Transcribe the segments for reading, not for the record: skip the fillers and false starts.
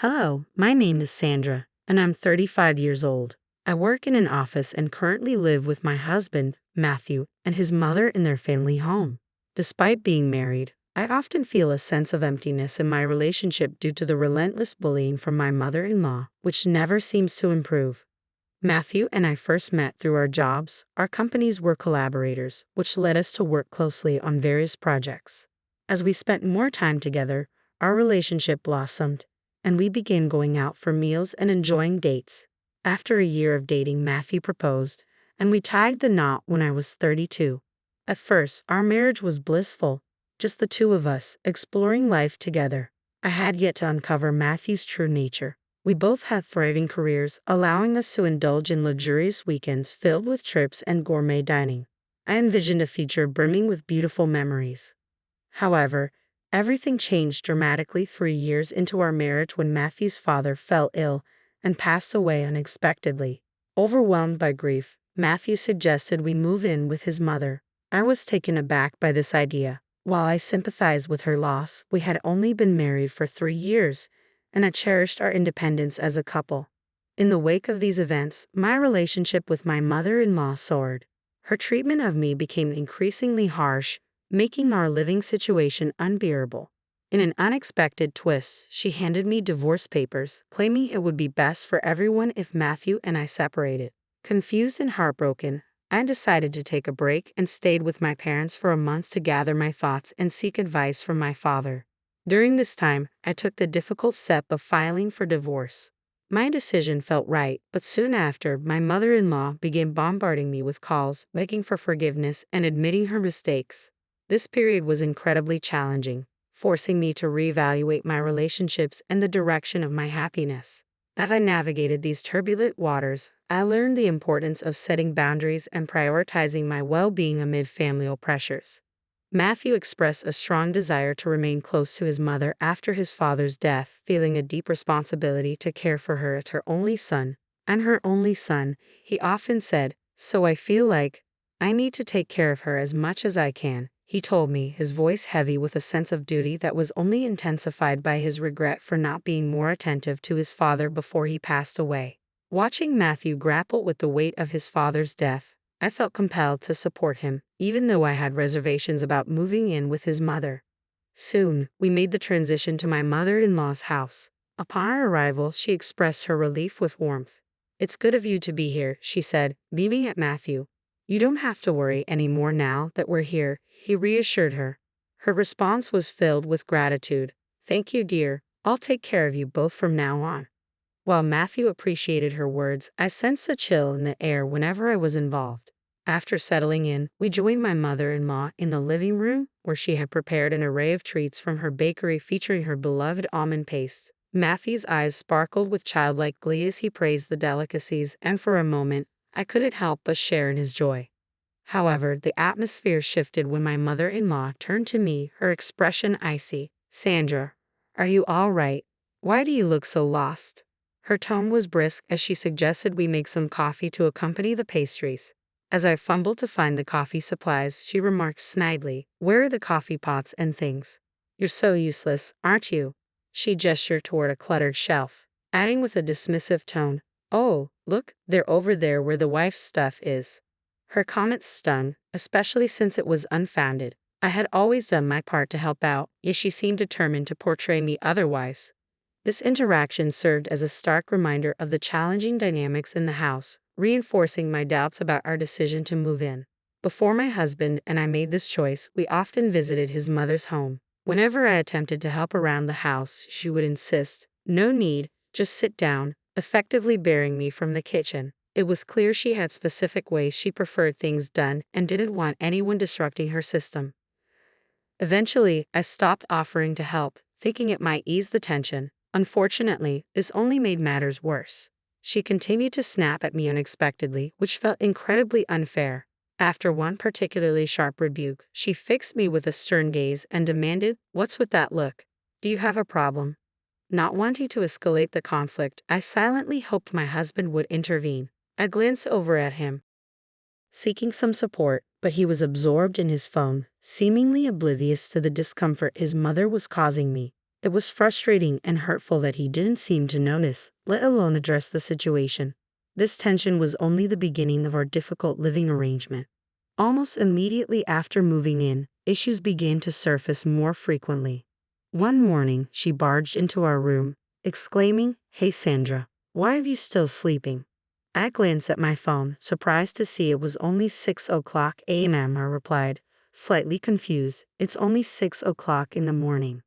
Hello, my name is Sandra, and I'm 35 years old. I work in an office and currently live with my husband, Matthew, and his mother in their family home. Despite being married, I often feel a sense of emptiness in my relationship due to the relentless bullying from my mother-in-law, which never seems to improve. Matthew and I first met through our jobs. Our companies were collaborators, which led us to work closely on various projects. As we spent more time together, our relationship blossomed, and we began going out for meals and enjoying dates. After a year of dating, Matthew proposed, and we tied the knot when I was 32. At first, our marriage was blissful, just the two of us, exploring life together. I had yet to uncover Matthew's true nature. We both had thriving careers, allowing us to indulge in luxurious weekends filled with trips and gourmet dining. I envisioned a future brimming with beautiful memories. However, everything changed dramatically 3 years into our marriage when Matthew's father fell ill and passed away unexpectedly. Overwhelmed by grief, Matthew suggested we move in with his mother. I was taken aback by this idea. While I sympathized with her loss, we had only been married for 3 years, and I cherished our independence as a couple. In the wake of these events, my relationship with my mother-in-law soared. Her treatment of me became increasingly harsh, making our living situation unbearable. In an unexpected twist, she handed me divorce papers, claiming it would be best for everyone if Matthew and I separated. Confused and heartbroken, I decided to take a break and stayed with my parents for a month to gather my thoughts and seek advice from my father. During this time, I took the difficult step of filing for divorce. My decision felt right, but soon after, my mother-in-law began bombarding me with calls, begging for forgiveness and admitting her mistakes. This period was incredibly challenging, forcing me to reevaluate my relationships and the direction of my happiness. As I navigated these turbulent waters, I learned the importance of setting boundaries and prioritizing my well-being amid familial pressures. Matthew expressed a strong desire to remain close to his mother after his father's death, feeling a deep responsibility to care for her as her only son. And her only son, he often said, "So I feel like I need to take care of her as much as I can," he told me, his voice heavy with a sense of duty that was only intensified by his regret for not being more attentive to his father before he passed away. Watching Matthew grapple with the weight of his father's death, I felt compelled to support him, even though I had reservations about moving in with his mother. Soon, we made the transition to my mother-in-law's house. Upon our arrival, she expressed her relief with warmth. "It's good of you to be here," she said, beaming at Matthew. "You don't have to worry anymore now that we're here," he reassured her. Her response was filled with gratitude. "Thank you, dear. I'll take care of you both from now on." While Matthew appreciated her words, I sensed a chill in the air whenever I was involved. After settling in, we joined my mother-in-law in the living room, where she had prepared an array of treats from her bakery featuring her beloved almond paste. Matthew's eyes sparkled with childlike glee as he praised the delicacies, and for a moment, I couldn't help but share in his joy. However, the atmosphere shifted when my mother-in-law turned to me, her expression icy. "Sandra, are you all right? Why do you look so lost?" Her tone was brisk as she suggested we make some coffee to accompany the pastries. As I fumbled to find the coffee supplies, she remarked snidely, "Where are the coffee pots and things? You're so useless, aren't you?" She gestured toward a cluttered shelf, adding with a dismissive tone, "Oh, look, they're over there where the wife's stuff is." Her comment stung, especially since it was unfounded. I had always done my part to help out, yet she seemed determined to portray me otherwise. This interaction served as a stark reminder of the challenging dynamics in the house, reinforcing my doubts about our decision to move in. Before my husband and I made this choice, we often visited his mother's home. Whenever I attempted to help around the house, she would insist, "No need, just sit down," effectively barring me from the kitchen. It was clear she had specific ways she preferred things done and didn't want anyone disrupting her system. Eventually, I stopped offering to help, thinking it might ease the tension. Unfortunately, this only made matters worse. She continued to snap at me unexpectedly, which felt incredibly unfair. After one particularly sharp rebuke, she fixed me with a stern gaze and demanded, "What's with that look? Do you have a problem?" Not wanting to escalate the conflict, I silently hoped my husband would intervene. I glanced over at him, seeking some support, but he was absorbed in his phone, seemingly oblivious to the discomfort his mother was causing me. It was frustrating and hurtful that he didn't seem to notice, let alone address the situation. This tension was only the beginning of our difficult living arrangement. Almost immediately after moving in, issues began to surface more frequently. One morning, she barged into our room, exclaiming, "Hey Sandra, why are you still sleeping?" I glanced at my phone, surprised to see it was only 6 o'clock a.m. I replied, slightly confused, "It's only 6 o'clock in the morning."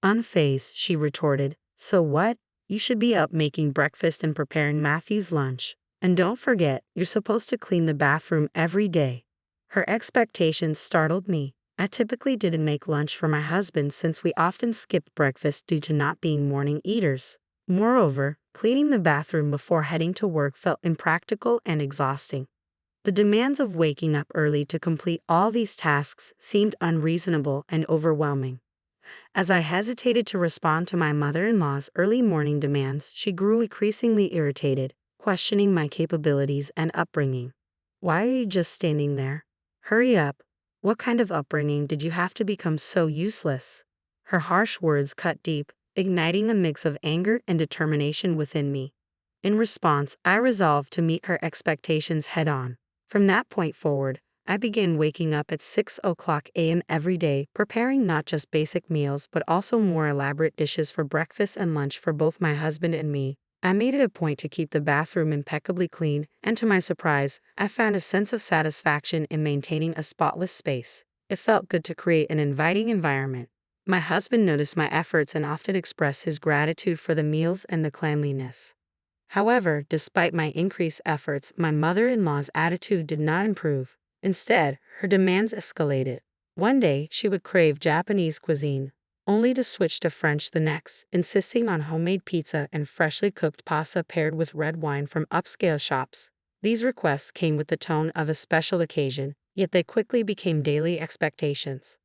Unfazed, she retorted, "So what? You should be up making breakfast and preparing Matthew's lunch. And don't forget, you're supposed to clean the bathroom every day." Her expectations startled me. I typically didn't make lunch for my husband since we often skipped breakfast due to not being morning eaters. Moreover, cleaning the bathroom before heading to work felt impractical and exhausting. The demands of waking up early to complete all these tasks seemed unreasonable and overwhelming. As I hesitated to respond to my mother-in-law's early morning demands, she grew increasingly irritated, questioning my capabilities and upbringing. "Why are you just standing there? Hurry up. What kind of upbringing did you have to become so useless?" Her harsh words cut deep, igniting a mix of anger and determination within me. In response, I resolved to meet her expectations head-on. From that point forward, I began waking up at 6 a.m. every day, preparing not just basic meals but also more elaborate dishes for breakfast and lunch for both my husband and me. I made it a point to keep the bathroom impeccably clean, and to my surprise, I found a sense of satisfaction in maintaining a spotless space. It felt good to create an inviting environment. My husband noticed my efforts and often expressed his gratitude for the meals and the cleanliness. However, despite my increased efforts, my mother-in-law's attitude did not improve. Instead, her demands escalated. One day, she would crave Japanese cuisine, only to switch to French the next, insisting on homemade pizza and freshly cooked pasta paired with red wine from upscale shops. These requests came with the tone of a special occasion, yet they quickly became daily expectations.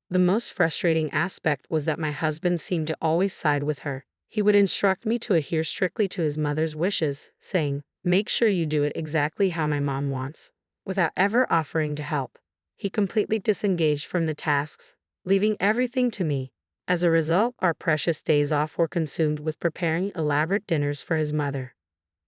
The most frustrating aspect was that my husband seemed to always side with her. He would instruct me to adhere strictly to his mother's wishes, saying, "Make sure you do it exactly how my mom wants," without ever offering to help. He completely disengaged from the tasks, leaving everything to me. As a result, our precious days off were consumed with preparing elaborate dinners for his mother.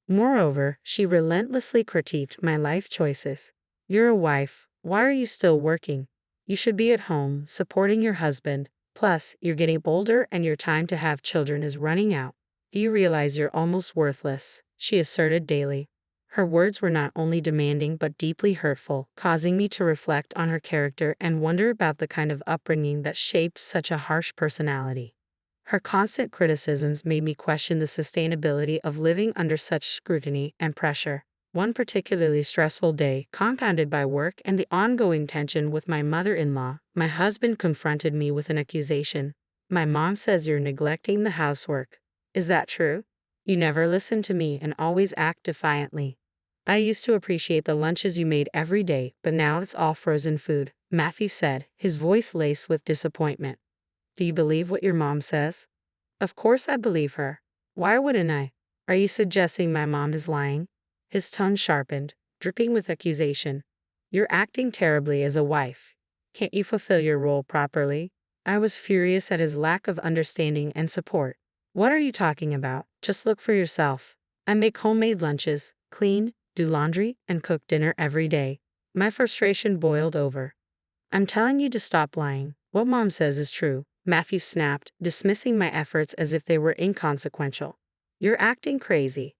Moreover, she relentlessly critiqued my life choices. "You're a wife. Why are you still working? You should be at home, supporting your husband. Plus, you're getting older and your time to have children is running out. Do you realize you're almost worthless?" she asserted daily. Her words were not only demanding but deeply hurtful, causing me to reflect on her character and wonder about the kind of upbringing that shaped such a harsh personality. Her constant criticisms made me question the sustainability of living under such scrutiny and pressure. One particularly stressful day, compounded by work and the ongoing tension with my mother-in-law, my husband confronted me with an accusation. "My mom says you're neglecting the housework. Is that true? You never listen to me and always act defiantly. I used to appreciate the lunches you made every day, but now it's all frozen food," Matthew said, his voice laced with disappointment. "Do you believe what your mom says?" "Of course I believe her. Why wouldn't I? Are you suggesting my mom is lying?" His tone sharpened, dripping with accusation. "You're acting terribly as a wife. Can't you fulfill your role properly?" I was furious at his lack of understanding and support. "What are you talking about? Just look for yourself. I make homemade lunches, clean, do laundry, and cook dinner every day." My frustration boiled over. "I'm telling you to stop lying. What mom says is true," Matthew snapped, dismissing my efforts as if they were inconsequential. "You're acting crazy."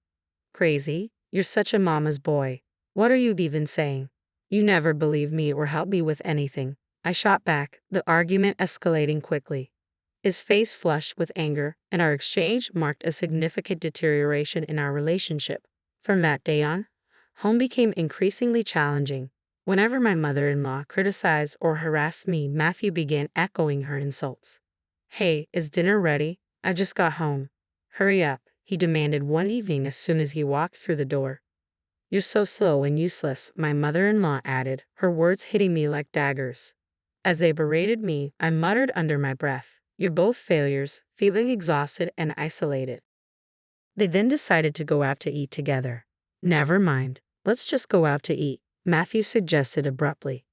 "Crazy? You're such a mama's boy. What are you even saying? You never believe me or help me with anything," I shot back, the argument escalating quickly. His face flushed with anger, and our exchange marked a significant deterioration in our relationship. From that day on, home became increasingly challenging. Whenever my mother-in-law criticized or harassed me, Matthew began echoing her insults. "Hey, is dinner ready? I just got home. Hurry up," he demanded one evening as soon as he walked through the door. "You're so slow and useless," my mother-in-law added, her words hitting me like daggers. As they berated me, I muttered under my breath, "You're both failures," feeling exhausted and isolated. They then decided to go out to eat together. "Never mind. Let's just go out to eat," Matthew suggested abruptly.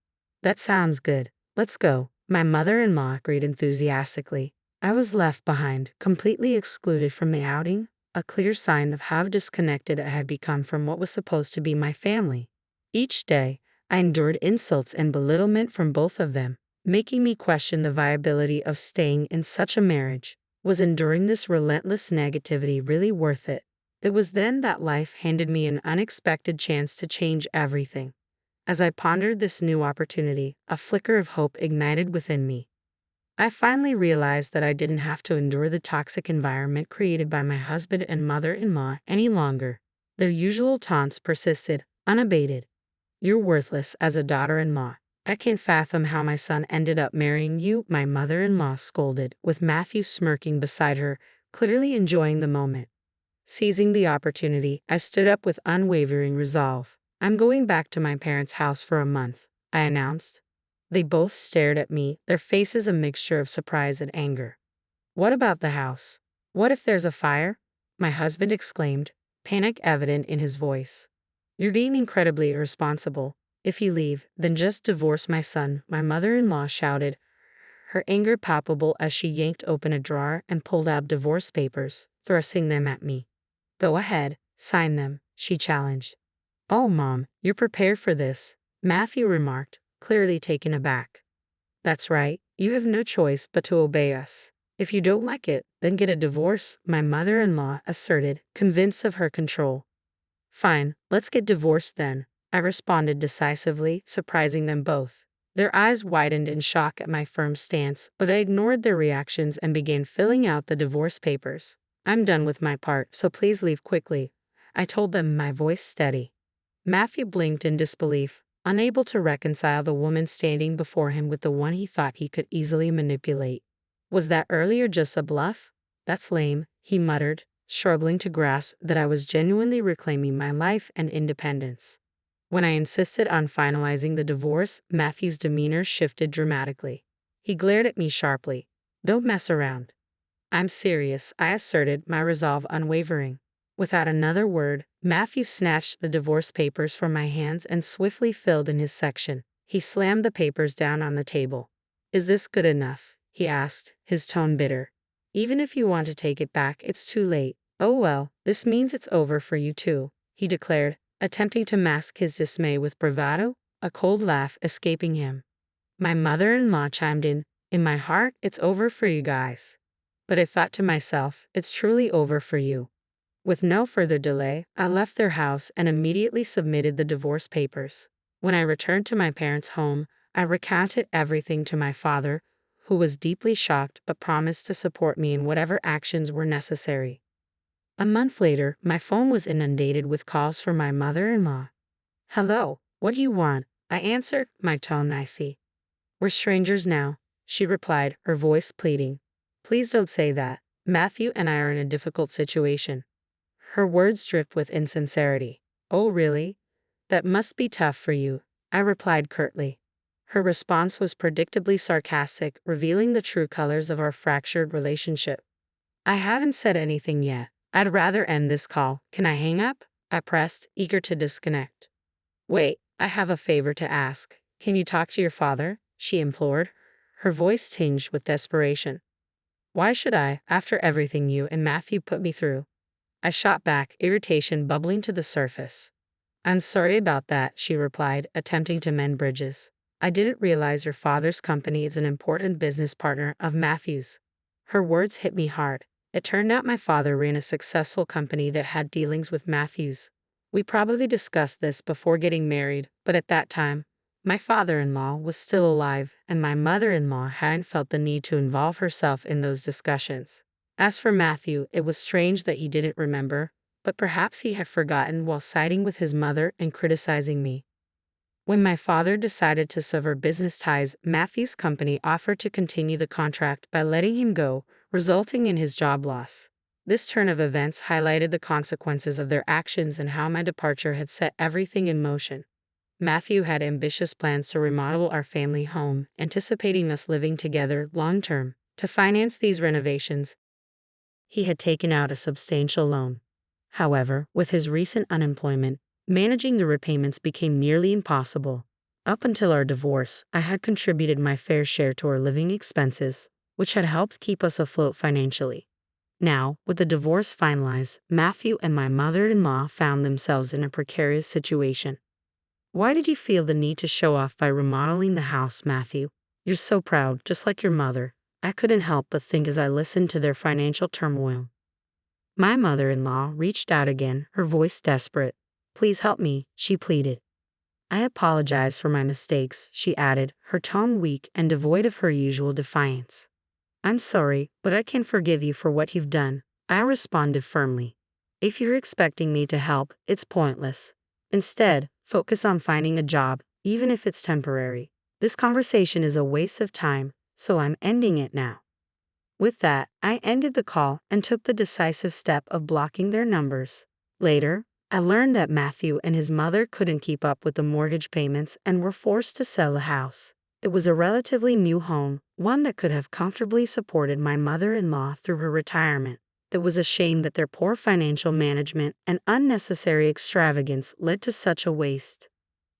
"That sounds good. Let's go," my mother-in-law agreed enthusiastically. I was left behind, completely excluded from the outing, a clear sign of how disconnected I had become from what was supposed to be my family. Each day, I endured insults and belittlement from both of them, making me question the viability of staying in such a marriage. Was enduring this relentless negativity really worth it? It was then that life handed me an unexpected chance to change everything. As I pondered this new opportunity, a flicker of hope ignited within me. I finally realized that I didn't have to endure the toxic environment created by my husband and mother-in-law any longer. Their usual taunts persisted, unabated. "You're worthless as a daughter-in-law. I can't fathom how my son ended up marrying you," my mother-in-law scolded, with Matthew smirking beside her, clearly enjoying the moment. Seizing the opportunity, I stood up with unwavering resolve. "I'm going back to my parents' house for a month," I announced. They both stared at me, their faces a mixture of surprise and anger. "What about the house? What if there's a fire?" my husband exclaimed, panic evident in his voice. "You're being incredibly irresponsible. If you leave, then just divorce my son," my mother-in-law shouted, her anger palpable as she yanked open a drawer and pulled out divorce papers, thrusting them at me. "Go ahead, sign them," she challenged. "Oh, Mom, you're prepared for this," Matthew remarked, clearly taken aback. "That's right, you have no choice but to obey us. If you don't like it, then get a divorce," my mother-in-law asserted, convinced of her control. "Fine, let's get divorced then," I responded decisively, surprising them both. Their eyes widened in shock at my firm stance, but I ignored their reactions and began filling out the divorce papers. "I'm done with my part, so please leave quickly," I told them, my voice steady. Matthew blinked in disbelief, unable to reconcile the woman standing before him with the one he thought he could easily manipulate. "Was that earlier just a bluff? That's lame," he muttered, struggling to grasp that I was genuinely reclaiming my life and independence. When I insisted on finalizing the divorce, Matthew's demeanor shifted dramatically. He glared at me sharply. "Don't mess around." "I'm serious," I asserted, my resolve unwavering. Without another word, Matthew snatched the divorce papers from my hands and swiftly filled in his section. He slammed the papers down on the table. "Is this good enough?" he asked, his tone bitter. "Even if you want to take it back, it's too late." "Oh well, this means it's over for you too," he declared, attempting to mask his dismay with bravado, a cold laugh escaping him. My mother-in-law chimed in, "In my heart, it's over for you guys." But I thought to myself, "It's truly over for you." With no further delay, I left their house and immediately submitted the divorce papers. When I returned to my parents' home, I recounted everything to my father, who was deeply shocked but promised to support me in whatever actions were necessary. A month later, my phone was inundated with calls from my mother-in-law. "Hello, what do you want?" I answered, my tone icy. "We're strangers now," she replied, her voice pleading. "Please don't say that. Matthew and I are in a difficult situation." Her words dripped with insincerity. "Oh really? That must be tough for you," I replied curtly. Her response was predictably sarcastic, revealing the true colors of our fractured relationship. "I haven't said anything yet. I'd rather end this call. Can I hang up?" I pressed, eager to disconnect. "Wait, I have a favor to ask. Can you talk to your father?" she implored, her voice tinged with desperation. "Why should I, after everything you and Matthew put me through?" I shot back, irritation bubbling to the surface. "I'm sorry about that," she replied, attempting to mend bridges. "I didn't realize your father's company is an important business partner of Matthew's." Her words hit me hard. It turned out my father ran a successful company that had dealings with Matthew's. We probably discussed this before getting married, but at that time, my father-in-law was still alive, and my mother-in-law hadn't felt the need to involve herself in those discussions. As for Matthew, it was strange that he didn't remember, but perhaps he had forgotten while siding with his mother and criticizing me. When my father decided to sever business ties, Matthew's company offered to continue the contract by letting him go, resulting in his job loss. This turn of events highlighted the consequences of their actions and how my departure had set everything in motion. Matthew had ambitious plans to remodel our family home, anticipating us living together long-term. To finance these renovations, he had taken out a substantial loan. However, with his recent unemployment, managing the repayments became nearly impossible. Up until our divorce, I had contributed my fair share to our living expenses, which had helped keep us afloat financially. Now, with the divorce finalized, Matthew and my mother-in-law found themselves in a precarious situation. Why did you feel the need to show off by remodeling the house, Matthew? You're so proud, just like your mother. I couldn't help but think as I listened to their financial turmoil. My mother-in-law reached out again, her voice desperate. Please help me, she pleaded. I apologize for my mistakes, she added, her tone weak and devoid of her usual defiance. I'm sorry, but I can't forgive you for what you've done, I responded firmly. If you're expecting me to help, it's pointless. Instead, focus on finding a job, even if it's temporary. This conversation is a waste of time, so I'm ending it now. With that, I ended the call and took the decisive step of blocking their numbers. Later, I learned that Matthew and his mother couldn't keep up with the mortgage payments and were forced to sell the house. It was a relatively new home, one that could have comfortably supported my mother-in-law through her retirement. It was a shame that their poor financial management and unnecessary extravagance led to such a waste.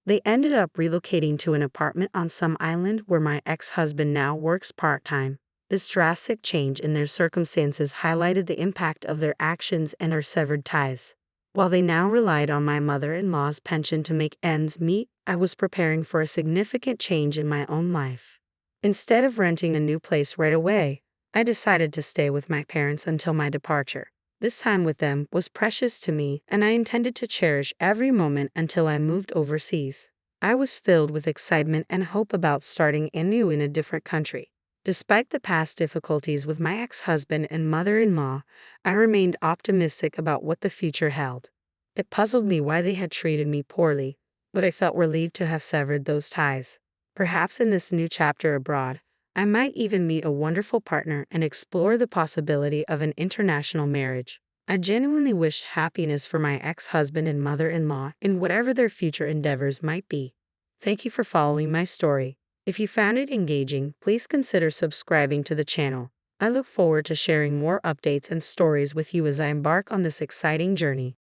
They ended up relocating to an apartment on some island where my ex-husband now works part-time. This drastic change in their circumstances highlighted the impact of their actions and our severed ties. While they now relied on my mother-in-law's pension to make ends meet, I was preparing for a significant change in my own life. Instead of renting a new place right away, I decided to stay with my parents until my departure. This time with them was precious to me, and I intended to cherish every moment until I moved overseas. I was filled with excitement and hope about starting anew in a different country. Despite the past difficulties with my ex-husband and mother-in-law, I remained optimistic about what the future held. It puzzled me why they had treated me poorly, but I felt relieved to have severed those ties. Perhaps in this new chapter abroad, I might even meet a wonderful partner and explore the possibility of an international marriage. I genuinely wish happiness for my ex-husband and mother-in-law in whatever their future endeavors might be. Thank you for following my story. If you found it engaging, please consider subscribing to the channel. I look forward to sharing more updates and stories with you as I embark on this exciting journey.